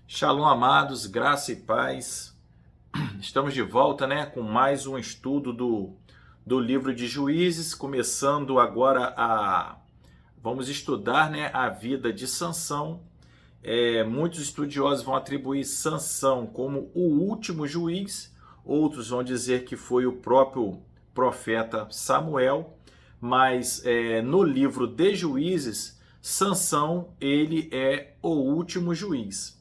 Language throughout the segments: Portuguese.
Shalom, amados, graça e paz. Estamos de volta, com mais um estudo do livro de Juízes, começando agora vamos estudar, a vida de Sansão. Muitos estudiosos vão atribuir Sansão como o último juiz, outros vão dizer que foi o próprio profeta Samuel, mas no livro de Juízes, Sansão, ele é o último juiz.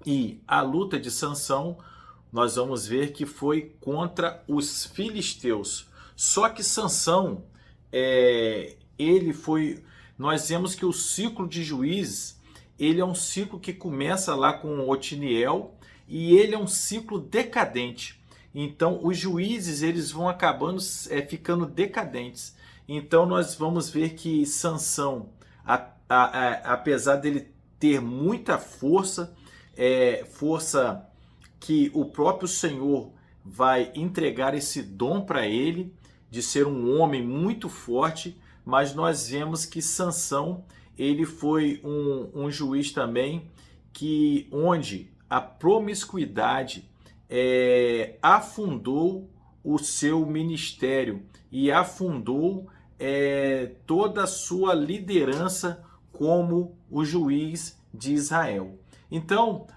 E a luta de Sansão, nós vamos ver que foi contra os filisteus. Só que Sansão, nós vemos que o ciclo de Juízes, ele é um ciclo que começa lá com Otiniel e ele é um ciclo decadente. Então, os juízes, eles vão acabando ficando decadentes. Então, nós vamos ver que Sansão, apesar dele ter muita força, força que o próprio Senhor vai entregar esse dom para ele, de ser um homem muito forte, mas nós vemos que Sansão, ele foi um juiz também, onde a promiscuidade afundou o seu ministério e afundou toda a sua liderança como o juiz de Israel. Então,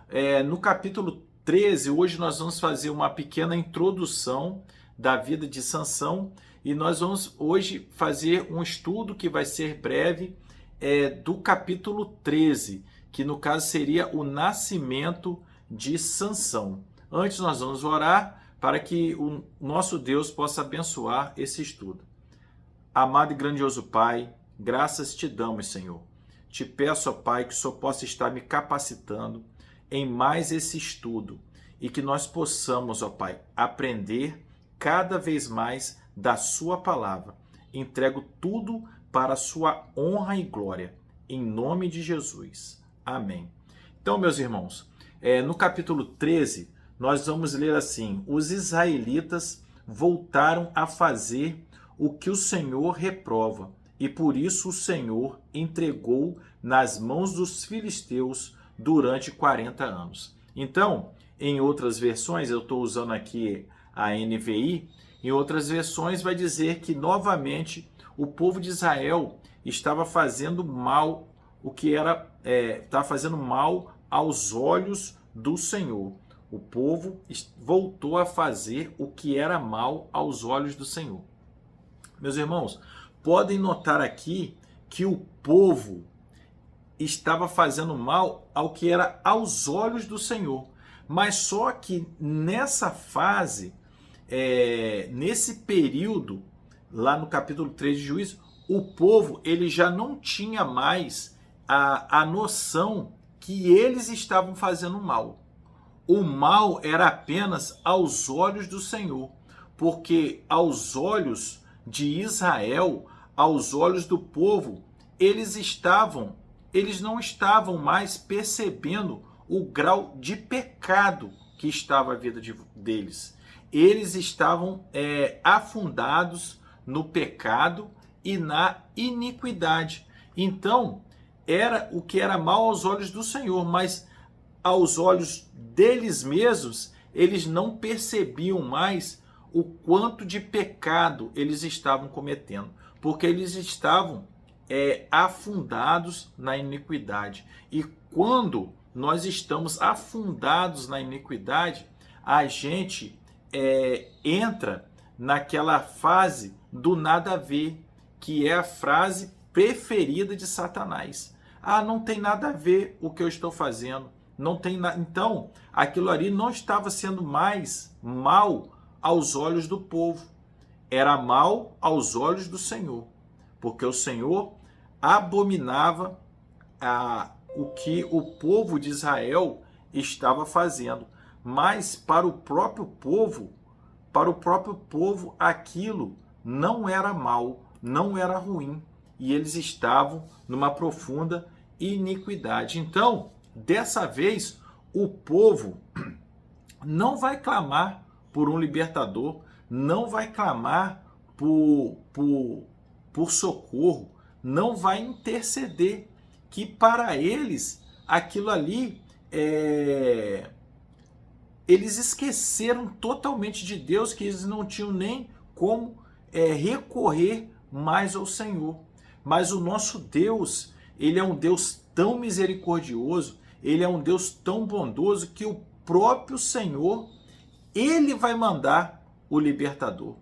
no capítulo 13, hoje nós vamos fazer uma pequena introdução da vida de Sansão e nós vamos hoje fazer um estudo que vai ser breve do capítulo 13, que no caso seria o nascimento de Sansão. Antes nós vamos orar para que o nosso Deus possa abençoar esse estudo. Amado e grandioso Pai, graças te damos, Senhor. Te peço, ó Pai, que o Senhor possa estar me capacitando em mais esse estudo e que nós possamos, ó Pai, aprender cada vez mais da sua palavra. Entrego tudo para a sua honra e glória, em nome de Jesus. Amém. Então, meus irmãos, no capítulo 13, nós vamos ler assim: os israelitas voltaram a fazer o que o Senhor reprova, e por isso o Senhor entregou nas mãos dos filisteus durante 40 anos. Então, em outras versões, eu estou usando aqui a NVI, em outras versões vai dizer que novamente o povo de Israel estava fazendo mal, estava fazendo mal aos olhos do Senhor. O povo voltou a fazer o que era mal aos olhos do Senhor. Meus irmãos, podem notar aqui que o povo estava fazendo mal ao que era aos olhos do Senhor. Mas só que nessa fase, nesse período, lá no capítulo 3 de Juízes, o povo ele já não tinha mais a noção que eles estavam fazendo mal. O mal era apenas aos olhos do Senhor, porque aos olhos de Israel, aos olhos do povo, eles não estavam mais percebendo o grau de pecado que estava a vida deles. Eles estavam afundados no pecado e na iniquidade. Então, era o que era mal aos olhos do Senhor, mas aos olhos deles mesmos, eles não percebiam mais o quanto de pecado eles estavam cometendo, porque eles estavam afundados na iniquidade. E quando nós estamos afundados na iniquidade, a gente entra naquela fase do nada a ver, que é a frase preferida de Satanás. Ah, não tem nada a ver o que eu estou fazendo. Não tem Então, aquilo ali não estava sendo mais mal aos olhos do povo. Era mal aos olhos do Senhor. Porque o Senhor abominava o que o povo de Israel estava fazendo. Mas para o próprio povo, aquilo não era mal, não era ruim. E eles estavam numa profunda iniquidade. Então, dessa vez, o povo não vai clamar por um libertador, não vai clamar por socorro, não vai interceder, que para eles aquilo ali eles esqueceram totalmente de Deus, que eles não tinham nem como recorrer mais ao Senhor. Mas o nosso Deus, ele é um Deus tão misericordioso, ele é um Deus tão bondoso, que o próprio Senhor, ele vai mandar o libertador.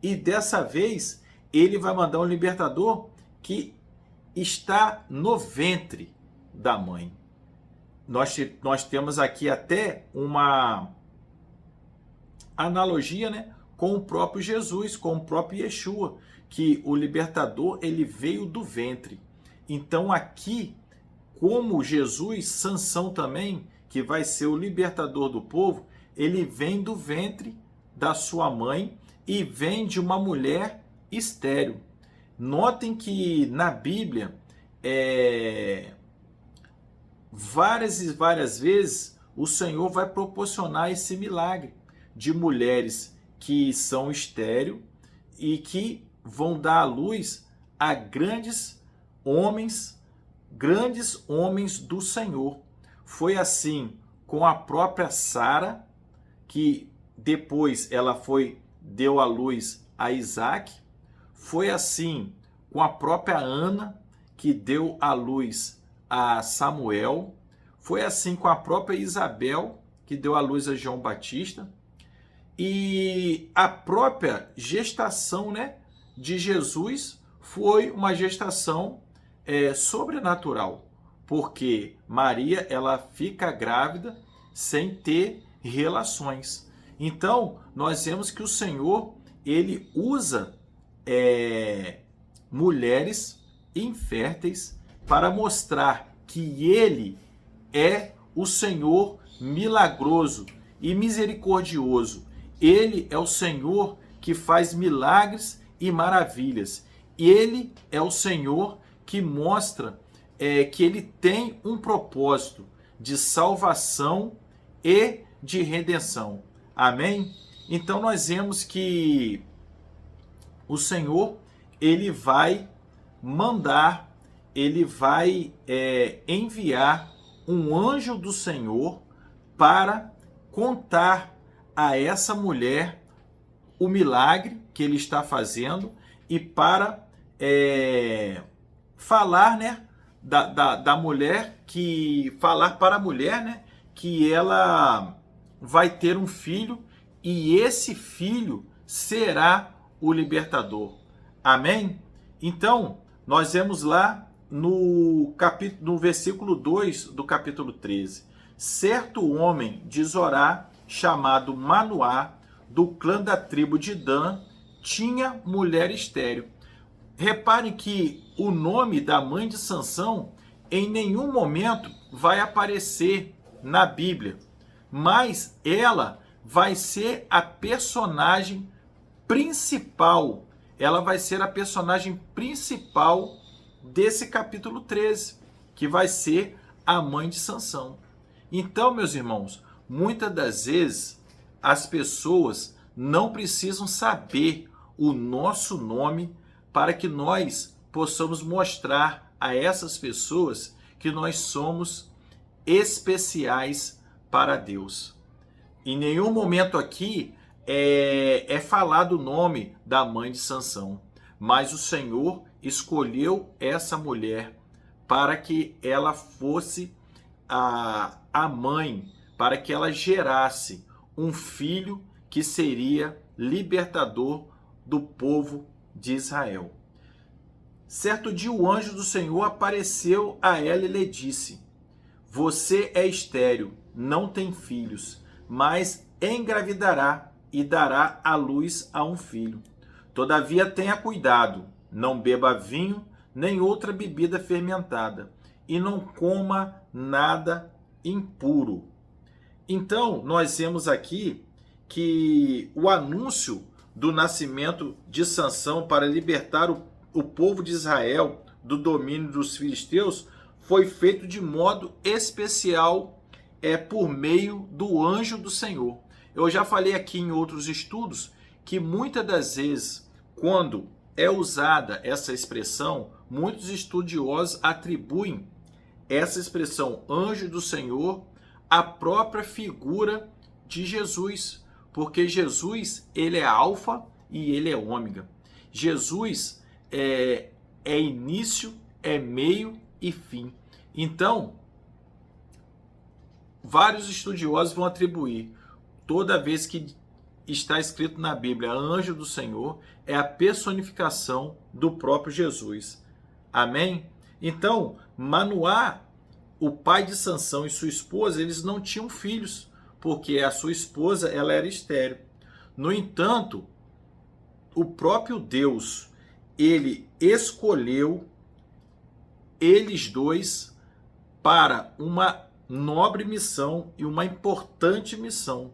E dessa vez, ele vai mandar um libertador que está no ventre da mãe. Nós temos aqui até uma analogia, né, com o próprio Jesus, com o próprio Yeshua, que o libertador, ele veio do ventre. Então aqui, como Jesus, Sansão também, que vai ser o libertador do povo, ele vem do ventre da sua mãe e vem de uma mulher estéril. Notem que na Bíblia, várias e várias vezes, o Senhor vai proporcionar esse milagre de mulheres que são estéreis e que vão dar à luz a grandes homens do Senhor. Foi assim com a própria Sara, que depois ela deu à luz a Isaac. Foi assim com a própria Ana, que deu à luz a Samuel. Foi assim com a própria Isabel, que deu à luz a João Batista. E a própria gestação, né, de Jesus foi uma gestação sobrenatural, porque Maria, ela fica grávida sem ter relações. Então, nós vemos que o Senhor, ele usa mulheres inférteis para mostrar que ele é o Senhor milagroso e misericordioso. Ele é o Senhor que faz milagres e maravilhas. Ele é o Senhor que mostra que ele tem um propósito de salvação e de redenção. Amém? Então nós vemos que o Senhor, ele vai mandar, ele vai enviar um anjo do Senhor para contar a essa mulher o milagre que ele está fazendo e para falar, né, da mulher, falar para a mulher, né, que ela vai ter um filho e esse filho será o libertador. Amém? Então, nós vemos lá no versículo 2 do capítulo 13. Certo homem de Zorá, chamado Manoá, do clã da tribo de Dan, tinha mulher estéril. Reparem que o nome da mãe de Sansão em nenhum momento vai aparecer na Bíblia, mas ela vai ser a personagem principal. Ela vai ser a personagem principal desse capítulo 13, que vai ser a mãe de Sansão. Então, meus irmãos, muitas das vezes as pessoas não precisam saber o nosso nome para que nós possamos mostrar a essas pessoas que nós somos especiais para Deus. Em nenhum momento aqui é falado o nome da mãe de Sansão, mas o Senhor escolheu essa mulher para que ela fosse a mãe, para que ela gerasse um filho que seria libertador do povo de Israel. Certo dia o anjo do Senhor apareceu a ela e lhe disse: você é estéril, não tem filhos, mas engravidará e dará à luz a um filho. Todavia tenha cuidado, não beba vinho nem outra bebida fermentada, e não coma nada impuro. Então, nós vemos aqui que o anúncio do nascimento de Sansão para libertar o povo de Israel do domínio dos filisteus foi feito de modo especial por meio do anjo do Senhor. Eu já falei aqui em outros estudos que muitas das vezes, quando é usada essa expressão, muitos estudiosos atribuem essa expressão anjo do Senhor a própria figura de Jesus, porque Jesus, ele é alfa e ele é ômega. Jesus é início, é meio e fim. Então, vários estudiosos vão atribuir, toda vez que está escrito na Bíblia, anjo do Senhor, é a personificação do próprio Jesus. Amém? Então, Manoá, o pai de Sansão e sua esposa, eles não tinham filhos, porque a sua esposa, ela era estéril. No entanto, o próprio Deus, ele escolheu eles dois para uma nobre missão e uma importante missão.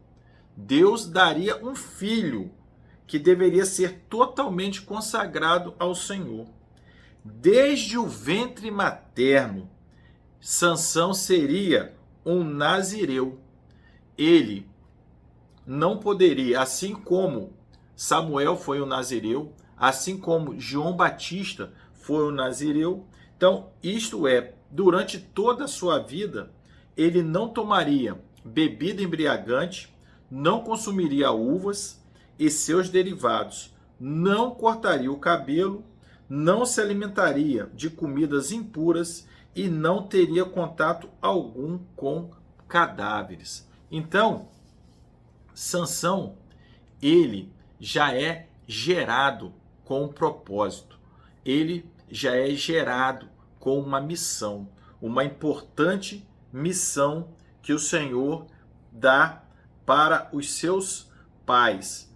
Deus daria um filho que deveria ser totalmente consagrado ao Senhor. Desde o ventre materno, Sansão seria um nazireu. Ele não poderia, assim como Samuel foi um nazireu, assim como João Batista foi um nazireu. Então, isto é, durante toda a sua vida, ele não tomaria bebida embriagante, não consumiria uvas e seus derivados, não cortaria o cabelo, não se alimentaria de comidas impuras e não teria contato algum com cadáveres. Então, Sansão, ele já é gerado com um propósito. Ele já é gerado com uma missão, uma importante missão que o Senhor dá para os seus pais.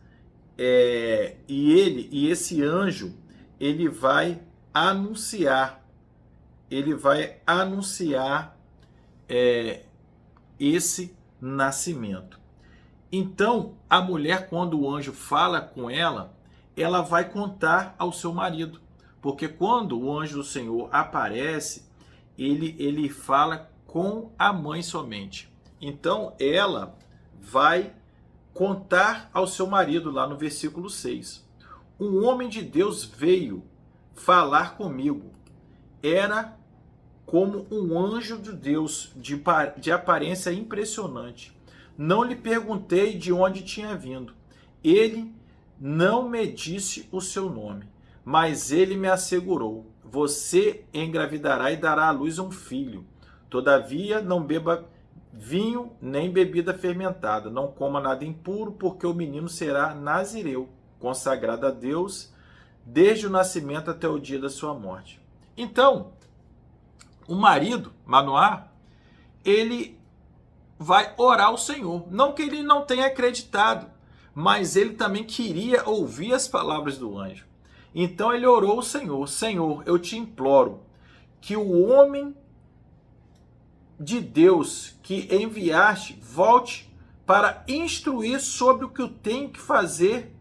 E esse anjo, ele vai anunciar esse nascimento. Então, a mulher, quando o anjo fala com ela, ela vai contar ao seu marido, porque quando o anjo do Senhor aparece, ele fala com a mãe somente. Então, ela vai contar ao seu marido, lá no versículo 6. Um homem de Deus veio falar comigo. Era como um anjo de Deus, de aparência impressionante. Não lhe perguntei de onde tinha vindo. Ele não me disse o seu nome, mas ele me assegurou: você engravidará e dará à luz um filho. Todavia, não beba vinho nem bebida fermentada, não coma nada impuro, porque o menino será nazireu, consagrado a Deus, desde o nascimento até o dia da sua morte. Então, o marido, Manoá, ele vai orar ao Senhor. Não que ele não tenha acreditado, mas ele também queria ouvir as palavras do anjo. Então ele orou ao Senhor: Senhor, eu te imploro que o homem de Deus que enviaste volte para instruir sobre o que eu tenho que fazer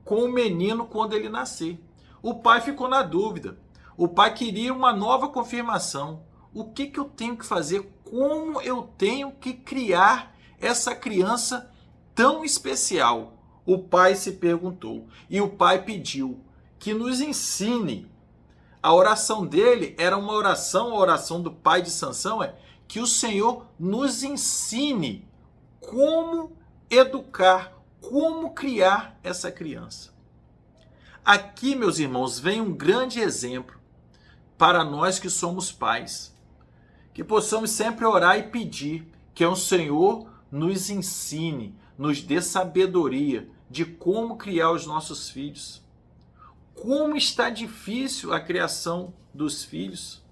com o menino quando ele nascer. O pai ficou na dúvida. O pai queria uma nova confirmação. O que eu tenho que fazer? Como eu tenho que criar essa criança tão especial? O pai se perguntou. E o pai pediu que nos ensine. A oração dele era uma oração, a oração do pai de Sansão é que o Senhor nos ensine como educar, como criar essa criança. Aqui, meus irmãos, vem um grande exemplo para nós que somos pais, que possamos sempre orar e pedir que o Senhor nos ensine, nos dê sabedoria de como criar os nossos filhos. Como está difícil a criação dos filhos.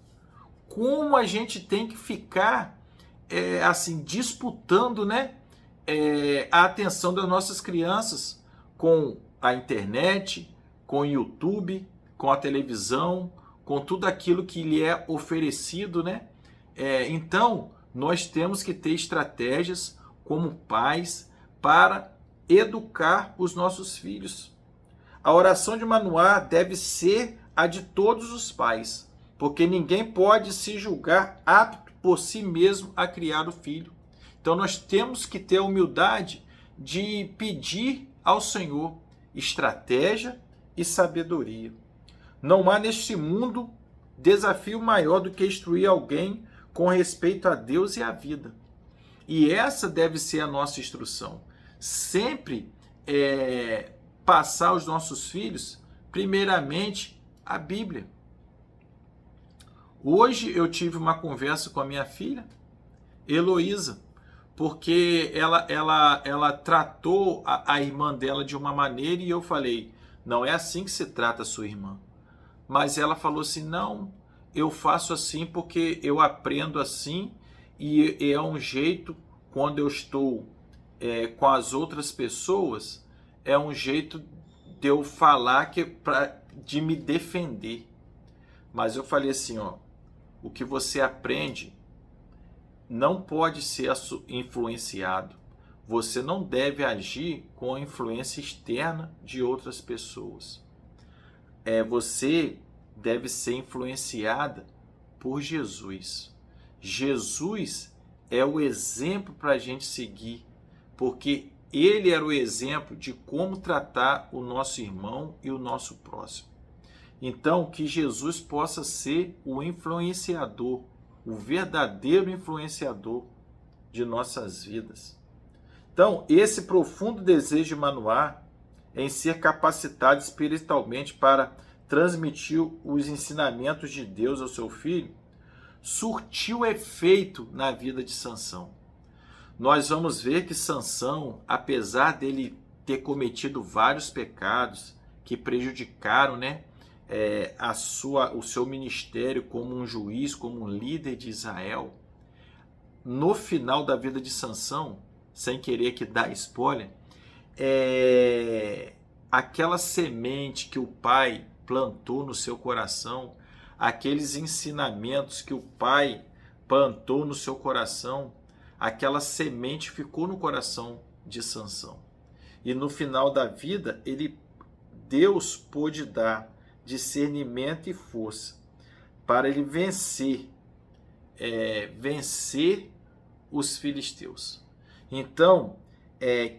Como a gente tem que ficar assim disputando, né, a atenção das nossas crianças com a internet, com o YouTube, com a televisão, com tudo aquilo que lhe é oferecido, né? Então, nós temos que ter estratégias como pais para educar os nossos filhos. A oração de Manoá deve ser a de todos os pais, porque ninguém pode se julgar apto por si mesmo a criar o filho. Então nós temos que ter a humildade de pedir ao Senhor estratégia e sabedoria. Não há neste mundo desafio maior do que instruir alguém com respeito a Deus e à vida. E essa deve ser a nossa instrução. Sempre passar aos nossos filhos, primeiramente, a Bíblia. Hoje eu tive uma conversa com a minha filha, Heloísa, porque ela tratou a irmã dela de uma maneira e eu falei, não é assim que se trata a sua irmã. Mas ela falou assim, não, eu faço assim porque eu aprendo assim e é um jeito, quando eu estou com as outras pessoas, é um jeito de eu falar de me defender. Mas eu falei assim, ó, o que você aprende não pode ser influenciado. Você não deve agir com a influência externa de outras pessoas. Você deve ser influenciada por Jesus. Jesus é o exemplo para a gente seguir, porque ele era o exemplo de como tratar o nosso irmão e o nosso próximo. Então, que Jesus possa ser o influenciador, o verdadeiro influenciador de nossas vidas. Então, esse profundo desejo de Manoá em ser capacitado espiritualmente para transmitir os ensinamentos de Deus ao seu filho, surtiu efeito na vida de Sansão. Nós vamos ver que Sansão, apesar dele ter cometido vários pecados que prejudicaram, o seu ministério como um juiz, como um líder de Israel, no final da vida de Sansão, sem querer que dá spoiler, aquela semente que o pai plantou no seu coração, aqueles ensinamentos que o pai plantou no seu coração, aquela semente ficou no coração de Sansão. E no final da vida, Deus pôde dar discernimento e força para ele vencer os filisteus. Então,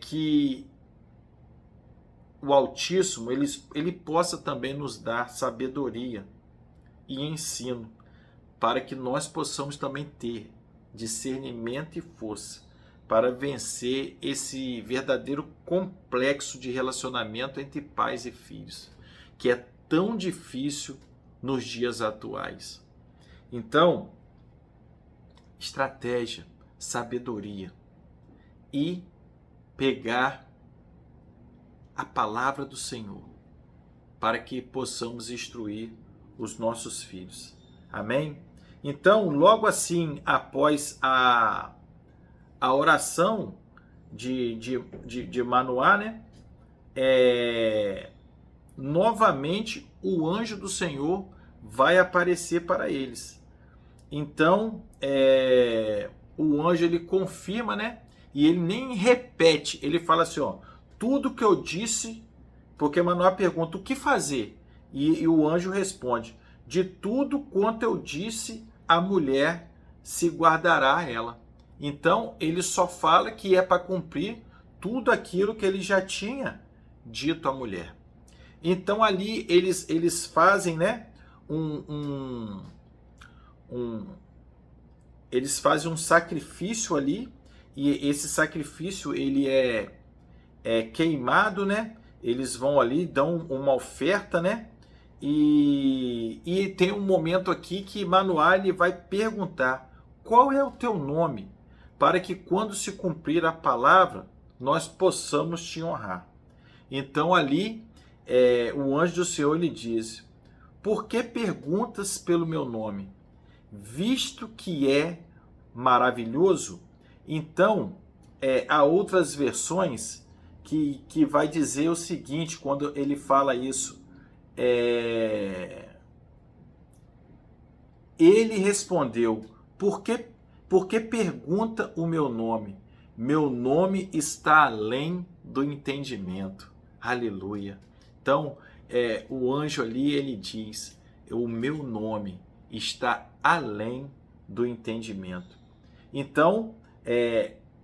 que o Altíssimo ele possa também nos dar sabedoria e ensino para que nós possamos também ter discernimento e força para vencer esse verdadeiro complexo de relacionamento entre pais e filhos, que é tão difícil nos dias atuais. Então, estratégia, sabedoria e pegar a palavra do Senhor para que possamos instruir os nossos filhos. Amém? Então, logo assim, após a oração de Manoá, novamente o anjo do Senhor vai aparecer para eles. Então, o anjo ele confirma, e ele nem repete, ele fala assim, ó, tudo que eu disse, porque Manoá pergunta, o que fazer? E o anjo responde, de tudo quanto eu disse, a mulher se guardará ela. Então, ele só fala que é para cumprir tudo aquilo que ele já tinha dito à mulher. Então, ali eles fazem, eles fazem um sacrifício ali, e esse sacrifício ele é queimado, Eles vão ali, dão uma oferta, E tem um momento aqui que Manoá ele vai perguntar, qual é o teu nome? Para que quando se cumprir a palavra, nós possamos te honrar. Então ali, o anjo do Senhor lhe diz, por que perguntas pelo meu nome? Visto que é maravilhoso. Então, há outras versões que vai dizer o seguinte, quando ele fala isso, ele respondeu, por que pergunta o meu nome? Meu nome está além do entendimento. Aleluia. Então, o anjo ali, ele diz, o meu nome está além do entendimento. Então,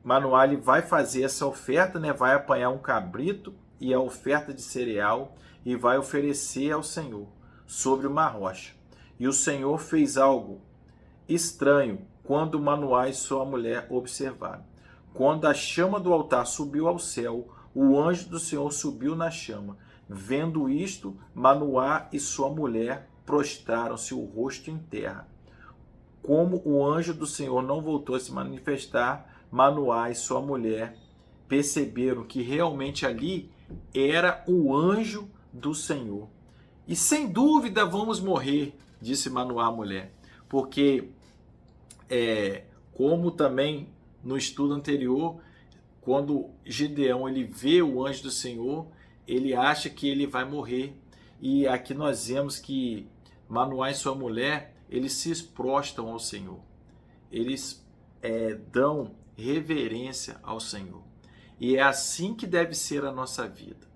Manoá vai fazer essa oferta, vai apanhar um cabrito e a oferta de cereal e vai oferecer ao Senhor sobre uma rocha. E o Senhor fez algo estranho quando Manoá e sua mulher observaram. Quando a chama do altar subiu ao céu, o anjo do Senhor subiu na chama. Vendo isto, Manoá e sua mulher prostraram-se o rosto em terra. Como o anjo do Senhor não voltou a se manifestar, Manoá e sua mulher perceberam que realmente ali era o anjo do Senhor. E sem dúvida vamos morrer, disse Manoá à mulher, porque como também no estudo anterior, quando Gideão ele vê o anjo do Senhor, ele acha que ele vai morrer. E aqui nós vemos que Manoá e sua mulher, eles se prostram ao Senhor. Eles dão reverência ao Senhor. E é assim que deve ser a nossa vida.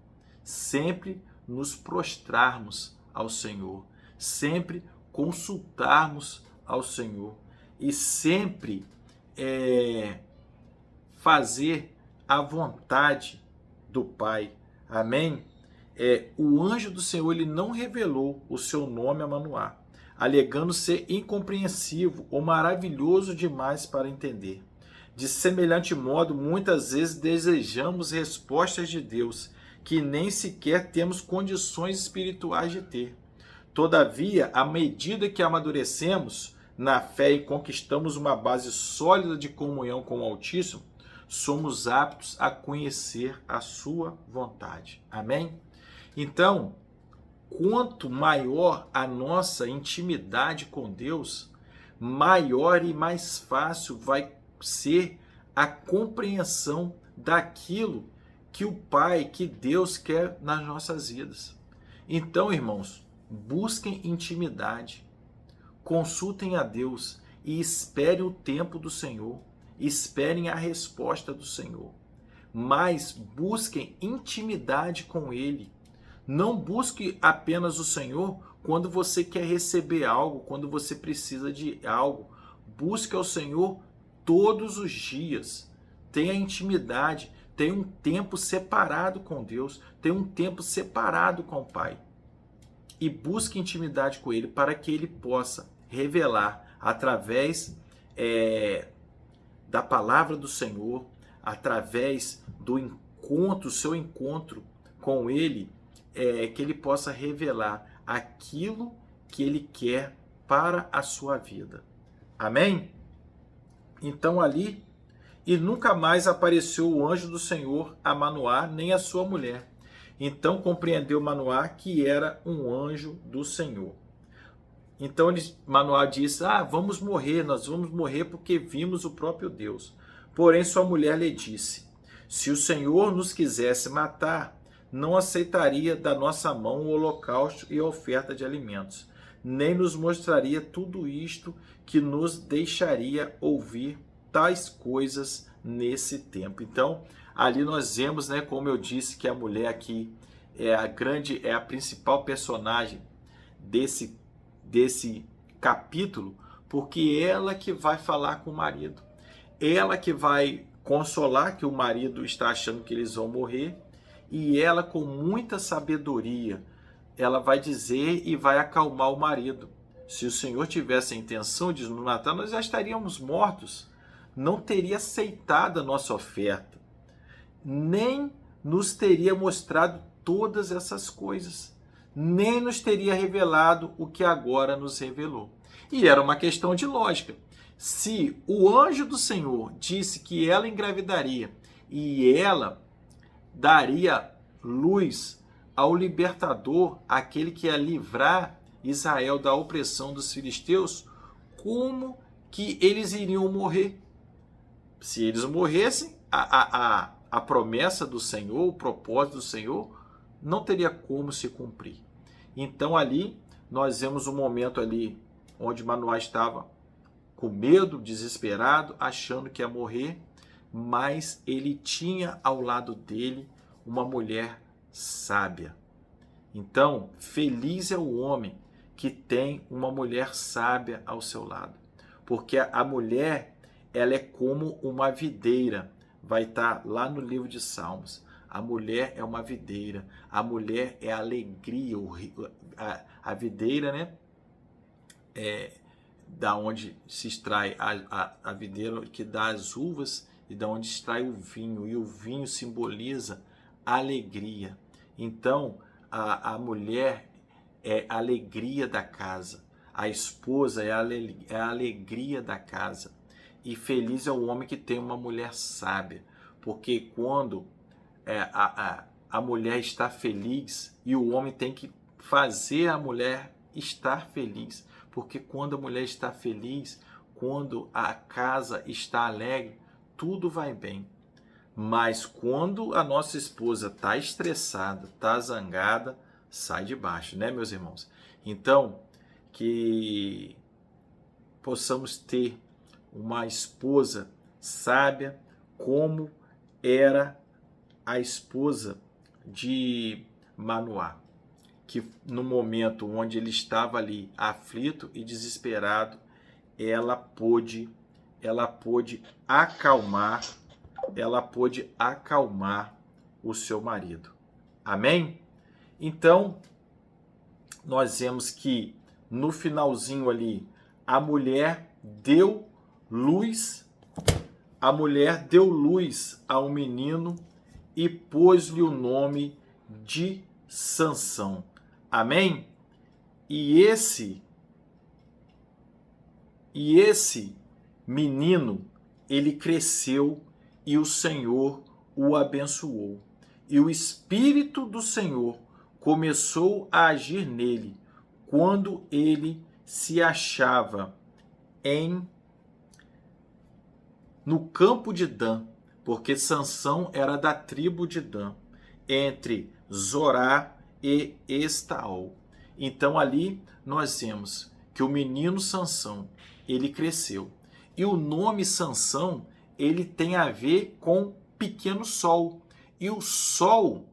Sempre nos prostrarmos ao Senhor. Sempre consultarmos ao Senhor. E sempre fazer a vontade do Pai. Amém? O anjo do Senhor ele não revelou o seu nome a Manoá, alegando ser incompreensivo ou maravilhoso demais para entender. De semelhante modo, muitas vezes desejamos respostas de Deus que nem sequer temos condições espirituais de ter. Todavia, à medida que amadurecemos na fé e conquistamos uma base sólida de comunhão com o Altíssimo, somos aptos a conhecer a sua vontade. Amém? Então, quanto maior a nossa intimidade com Deus, maior e mais fácil vai ser a compreensão daquilo que o Pai, que Deus quer nas nossas vidas. Então, irmãos, busquem intimidade, consultem a Deus e esperem o tempo do Senhor, esperem a resposta do Senhor. Mas busquem intimidade com Ele. Não busque apenas o Senhor quando você quer receber algo, quando você precisa de algo. Busque ao Senhor todos os dias. Tenha intimidade, tenha um tempo separado com Deus, tenha um tempo separado com o Pai. E busque intimidade com Ele para que Ele possa revelar através da palavra do Senhor, através do encontro, seu encontro com Ele, que Ele possa revelar aquilo que Ele quer para a sua vida. Amém? Então ali, e nunca mais apareceu o anjo do Senhor a Manoá, nem a sua mulher. Então compreendeu Manoá que era um anjo do Senhor. Então Manoá disse, vamos morrer, nós vamos morrer porque vimos o próprio Deus. Porém sua mulher lhe disse, se o Senhor nos quisesse matar, não aceitaria da nossa mão o holocausto e a oferta de alimentos, nem nos mostraria tudo isto que nos deixaria ouvir tais coisas nesse tempo. Então, ali nós vemos, como eu disse, que a mulher aqui é a principal personagem desse capítulo, porque ela que vai falar com o marido, ela que vai consolar que o marido está achando que eles vão morrer, e ela com muita sabedoria, ela vai dizer e vai acalmar o marido. Se o Senhor tivesse a intenção de nos matar, nós já estaríamos mortos, não teria aceitado a nossa oferta, nem nos teria mostrado todas essas coisas, nem nos teria revelado o que agora nos revelou. E era uma questão de lógica. Se o anjo do Senhor disse que ela engravidaria e ela daria luz ao libertador, aquele que ia livrar Israel da opressão dos filisteus, como que eles iriam morrer? Se eles morressem, a promessa do Senhor, o propósito do Senhor, não teria como se cumprir. Então ali, nós vemos um momento ali onde Manoá estava com medo, desesperado, achando que ia morrer, mas ele tinha ao lado dele uma mulher sábia. Então, feliz é o homem que tem uma mulher sábia ao seu lado, porque a mulher, ela é como uma videira, vai estar lá no livro de Salmos. A mulher é uma videira, a mulher é a alegria, a videira, da onde se extrai a videira que dá as uvas e da onde extrai o vinho, e o vinho simboliza alegria. Então, a mulher é a alegria da casa, a esposa é a alegria da casa. E feliz é o homem que tem uma mulher sábia, porque quando a mulher está feliz, e o homem tem que fazer a mulher estar feliz, porque quando a mulher está feliz, quando a casa está alegre, tudo vai bem. Mas quando a nossa esposa está estressada, está zangada, sai de baixo, né, meus irmãos? Então, que possamos ter uma esposa sábia, como era a esposa de Manoá, que no momento onde ele estava ali aflito e desesperado, ela pôde acalmar o seu marido. Amém? Então, nós vemos que no finalzinho ali, a mulher deu luz a um menino e pôs-lhe o nome de Sansão. Amém? E esse menino, ele cresceu e o Senhor o abençoou. E o Espírito do Senhor começou a agir nele quando ele se achava no campo de Dan, porque Sansão era da tribo de Dan, entre Zorá e Estaol. Então ali nós vemos que o menino Sansão, ele cresceu. E o nome Sansão, ele tem a ver com pequeno sol. E o sol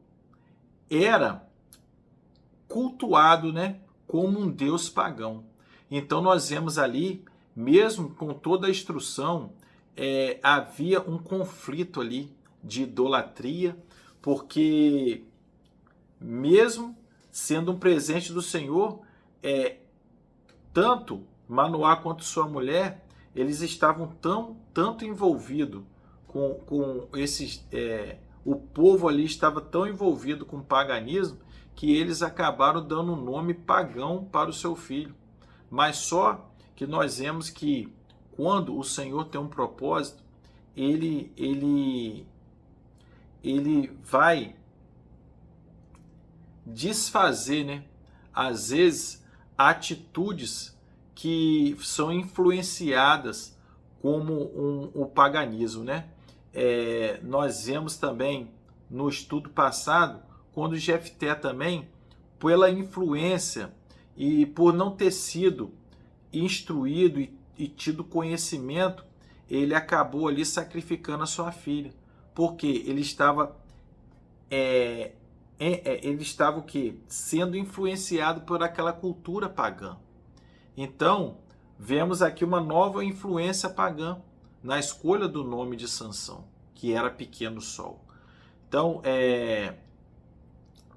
era cultuado, né, como um deus pagão. Então nós vemos ali, mesmo com toda a instrução, havia um conflito ali de idolatria, porque mesmo sendo um presente do Senhor, tanto Manoá quanto sua mulher, eles estavam tanto envolvidos com esses... o povo ali estava tão envolvido com o paganismo que eles acabaram dando um nome pagão para o seu filho. Mas só que nós vemos que quando o Senhor tem um propósito, ele vai desfazer, né, às vezes, atitudes que são influenciadas como o paganismo, né? Nós vemos também no estudo passado, quando Jefté também, pela influência e por não ter sido instruído e tido conhecimento, ele acabou ali sacrificando a sua filha, porque ele estava o quê? Sendo influenciado por aquela cultura pagã. Então, vemos aqui uma nova influência pagã na escolha do nome de Sansão, que era pequeno sol. Então,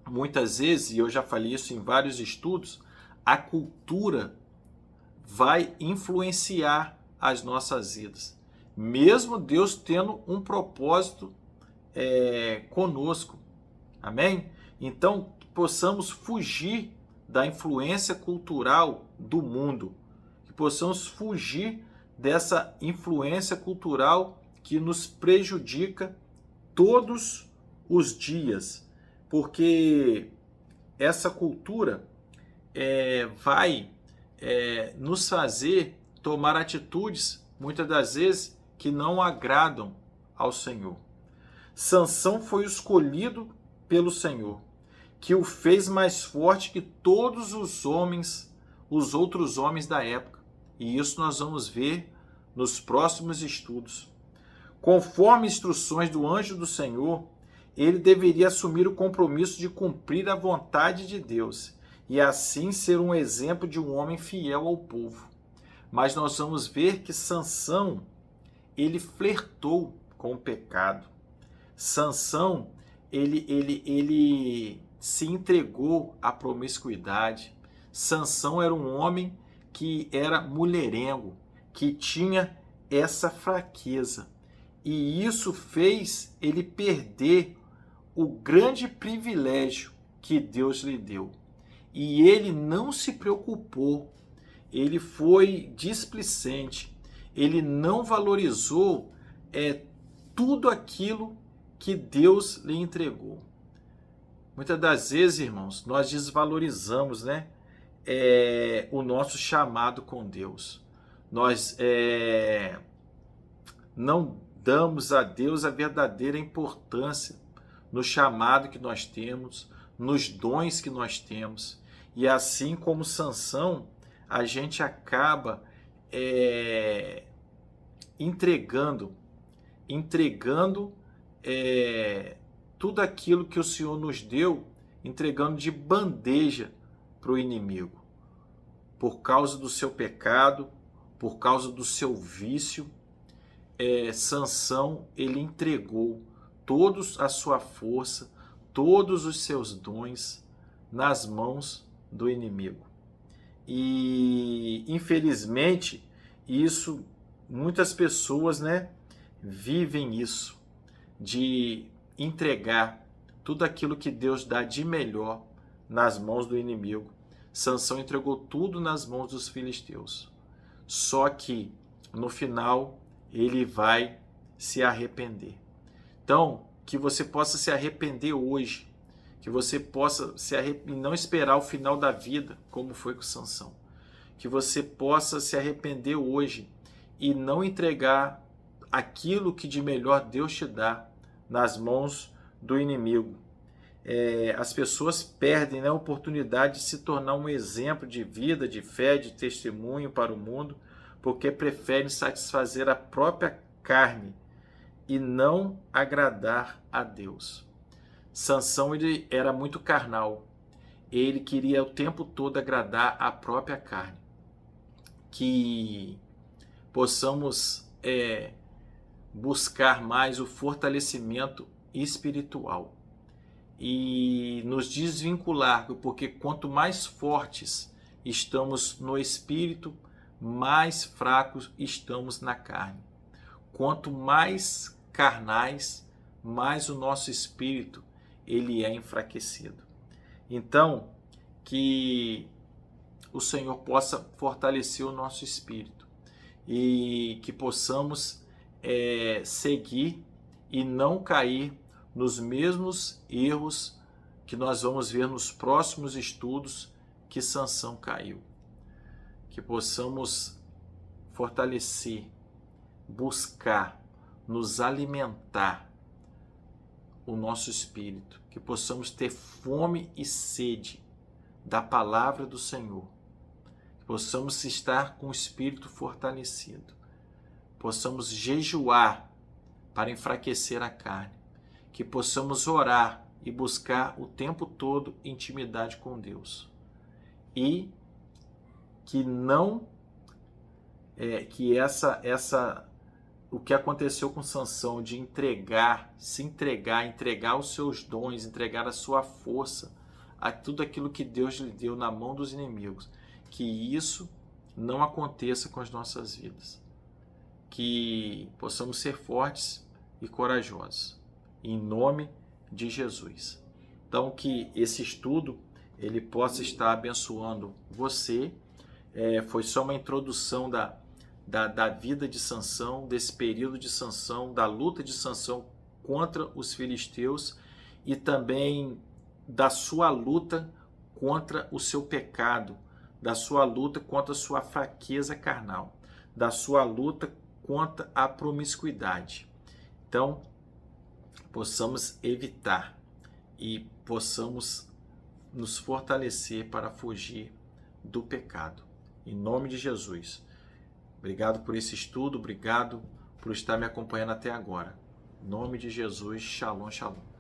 muitas vezes, e eu já falei isso em vários estudos, a cultura vai influenciar as nossas vidas. Mesmo Deus tendo um propósito conosco. Amém? Então, possamos fugir da influência cultural do mundo. Que possamos fugir dessa influência cultural que nos prejudica todos os dias. Porque essa cultura vai nos fazer tomar atitudes, muitas das vezes, que não agradam ao Senhor. Sansão foi escolhido pelo Senhor, que o fez mais forte que todos os outros homens da época. E isso nós vamos ver nos próximos estudos. Conforme instruções do anjo do Senhor, ele deveria assumir o compromisso de cumprir a vontade de Deus e assim ser um exemplo de um homem fiel ao povo. Mas nós vamos ver que Sansão, ele flertou com o pecado. Sansão, ele se entregou à promiscuidade. Sansão era um homem que era mulherengo, que tinha essa fraqueza. E isso fez ele perder o grande privilégio que Deus lhe deu. E ele não se preocupou, ele foi displicente, ele não valorizou tudo aquilo que Deus lhe entregou. Muitas das vezes, irmãos, nós desvalorizamos, né, o nosso chamado com Deus. Nós não damos a Deus a verdadeira importância no chamado que nós temos, nos dons que nós temos. E assim como Sansão, a gente acaba entregando tudo aquilo que o Senhor nos deu, entregando de bandeja para o inimigo. Por causa do seu pecado, por causa do seu vício, Sansão, ele entregou toda a sua força, todos os seus dons nas mãos do inimigo. E infelizmente muitas pessoas, né, vivem isso, de entregar tudo aquilo que Deus dá de melhor nas mãos do inimigo. Sansão entregou tudo nas mãos dos filisteus. Só que no final ele vai se arrepender. Então, que você possa se arrepender hoje, que você possa se arrepender e não esperar o final da vida, como foi com Sansão. Que você possa se arrepender hoje e não entregar aquilo que de melhor Deus te dá nas mãos do inimigo. As pessoas perdem, né, a oportunidade de se tornar um exemplo de vida, de fé, de testemunho para o mundo, porque preferem satisfazer a própria carne e não agradar a Deus. Sansão, ele era muito carnal. Ele queria o tempo todo agradar a própria carne. Que possamos buscar mais o fortalecimento espiritual e nos desvincular, porque quanto mais fortes estamos no espírito, mais fracos estamos na carne. Quanto mais carnais, mais o nosso espírito ele é enfraquecido. Então, que o Senhor possa fortalecer o nosso espírito e que possamos seguir e não cair nos mesmos erros que nós vamos ver nos próximos estudos que Sansão caiu. Que possamos fortalecer, buscar, nos alimentar o nosso espírito, que possamos ter fome e sede da palavra do Senhor, que possamos estar com o espírito fortalecido, possamos jejuar para enfraquecer a carne, que possamos orar e buscar o tempo todo intimidade com Deus e que não o que aconteceu com Sansão de entregar os seus dons, entregar a sua força, a tudo aquilo que Deus lhe deu na mão dos inimigos, que isso não aconteça com as nossas vidas. Que possamos ser fortes e corajosos, em nome de Jesus. Então, que esse estudo ele possa estar abençoando você. Foi só uma introdução da vida de Sansão, desse período de Sansão, da luta de Sansão contra os filisteus e também da sua luta contra o seu pecado, da sua luta contra a sua fraqueza carnal, da sua luta contra a promiscuidade. Então, possamos evitar e possamos nos fortalecer para fugir do pecado. Em nome de Jesus. Obrigado por esse estudo, obrigado por estar me acompanhando até agora. Em nome de Jesus, shalom, shalom.